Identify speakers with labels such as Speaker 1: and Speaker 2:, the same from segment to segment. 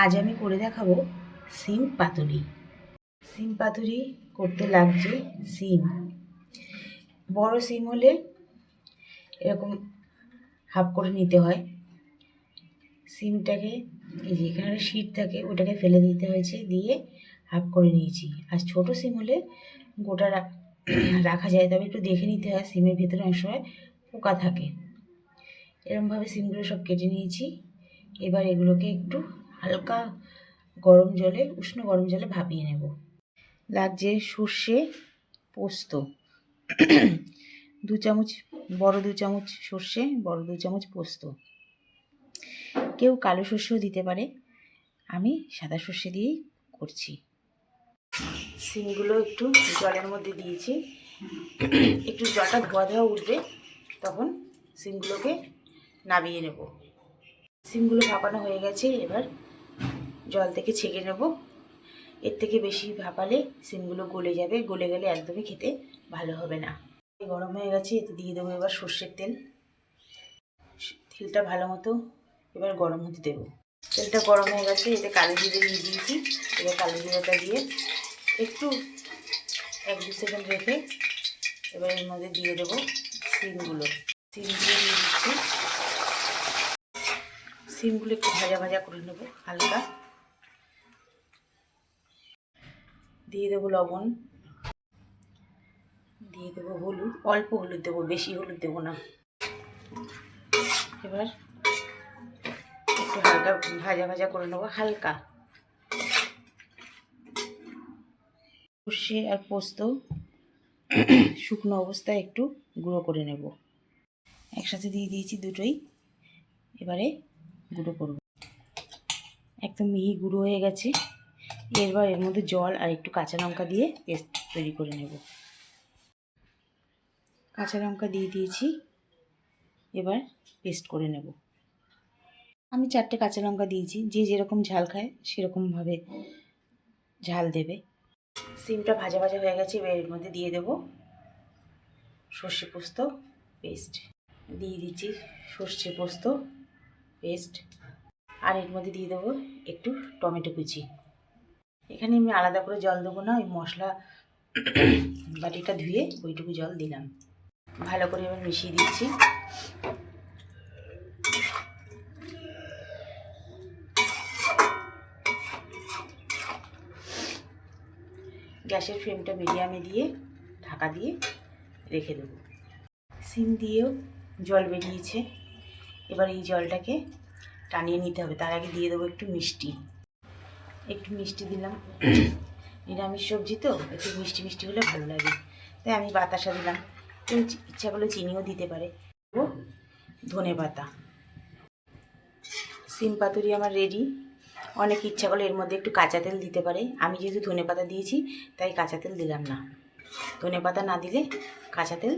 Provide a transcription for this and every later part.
Speaker 1: আজ আমি করে দেখাবো সিম পাতুরি। সিম পাতুরি করতে লাগছে সিম। বড় সিম হলে এরকম হাফ করে নিতে হয়। সিমটাকে এই যে এখানে শীট থাকে ওটাকে ফেলে দিতে হয়েছে, দিয়ে হাফ করে নিয়েছি। আর ছোট সিম হলে গোটা রাখা যায়, তবে একটু দেখে নিতে হয়, সিমের ভেতরে অনেক সময় পোকা থাকে। এরকমভাবে সিমগুলো সব কেটে নিয়েছি। এবার এগুলোকে একটু হালকা গরম জলে, উষ্ণ গরম জলে ভাপিয়ে নেব। লাগছে সর্ষে পোস্ত, 2 চামচ, বড় 2 চামচ সর্ষে, বড় 2 চামচ পোস্ত। কেউ কালো সর্ষেও দিতে পারে, আমি সাদা সর্ষে দিয়েই করছি। সিমগুলো একটু জলের মধ্যে দিয়েছি, একটু জলটা ধোয়া ধোয়া উঠবে, তখন সিমগুলোকে নামিয়ে নেব। সিমগুলো ভাপানো হয়ে গেছে, এবার জল থেকে ছেঁকে নেব। এর থেকে বেশি ভাপালে সিমগুলো গলে যাবে, গলে গেলে একদমই খেতে ভালো হবে না। গরম হয়ে গেছে, এতে দিয়ে দেবো এবার সর্ষের তেল। তেলটা ভালো মতো এবার গরম হতে দেবো। তেলটা গরম হয়ে গেছে, এতে কালো জিরে দিয়ে দিয়েছি। এবার কালো জিরেটা দিয়ে একটু 1-2 সেকেন্ড রেখে এবার এর মধ্যে দিয়ে দেবো সিমগুলো। সিমগুলো দিয়ে দিচ্ছি। সিমগুলো একটু ভাজা ভাজা করে নেবো হালকা। দিয়ে দেবো লবণ, দিয়ে দেবো হলুদ, অল্প হলুদ দেবো, বেশি হলুদ দেবো না। এবার একটু হালকা ভাজা ভাজা করে নেবো হালকা। সর্ষে আর পোস্ত শুকনো অবস্থায় একটু গুঁড়ো করে নেব। একসাথে দিয়ে দিয়েছি দুটোই, এবারে গুঁড়ো করব। একদম মিহি গুঁড়ো হয়ে গেছে। এবার এর মধ্যে জল আর একটু কাঁচা লঙ্কা দিয়ে পেস্ট তৈরি করে নেব। কাঁচা লঙ্কা দিয়ে দিয়েছি, এবার পেস্ট করে নেব। আমি 4টে কাঁচা লঙ্কা দিয়েছি, যে যেরকম ঝাল খায় সেরকমভাবে ঝাল দেবে। সিমটা ভাজা ভাজা হয়ে গেছে, এবার এর মধ্যে দিয়ে দেব সর্ষে পোস্ত পেস্ট। দিয়ে দিচ্ছি সর্ষে পোস্ত পেস্ট, আর এর মধ্যে দিয়ে দেবো একটু টমেটো কুচি। এখানে আমি আলাদা করে জল দেবো না, ওই মশলা বাটিটা ধুয়ে ওইটুকু জল দিলাম। ভালো করে এবার মিশিয়ে দিচ্ছি। গ্যাসের ফ্লেমটা মিডিয়ামে দিয়ে ঢাকা দিয়ে রেখে দেবো। সিম দিয়েও জল বেরিয়েছে, এবার এই জলটাকে টানিয়ে নিতে হবে। তার আগে দিয়ে দেবো একটু মিষ্টি। একটু মিষ্টি দিলাম, নিরামিষ সবজি তো একটু মিষ্টি মিষ্টি হলে ভালো লাগে, তাই আমি বাতাসা দিলাম। কেউ ইচ্ছা করলে চিনিও দিতে পারে। ও ধনে পাতা। সিম পাতুরি আমার রেডি। অনেক ইচ্ছা করলে এর মধ্যে একটু কাঁচা তেল দিতে পারে, আমি যেহেতু ধনে পাতা দিয়েছি তাই কাঁচা তেল দিলাম না। ধনে পাতা না দিলে কাঁচা তেল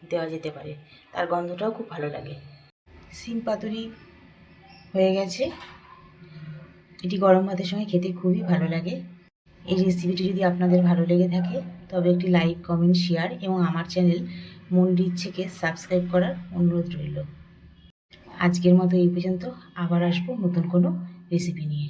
Speaker 1: দেওয়া যেতে পারে, তার গন্ধটাও খুব ভালো লাগে। সিম পাতুরি হয়ে গেছে। এটি গরম ভাতের সঙ্গে খেতে খুবই ভালো লাগে। এই রেসিপিটি যদি আপনাদের ভালো লেগে থাকে তবে একটি লাইক, কমেন্ট, শেয়ার এবং আমার চ্যানেল মন্ডি ইচ্ছেকে সাবস্ক্রাইব করার অনুরোধ রইল। আজকের মতো এই পর্যন্ত, আবার আসবো নতুন কোনো রেসিপি নিয়ে।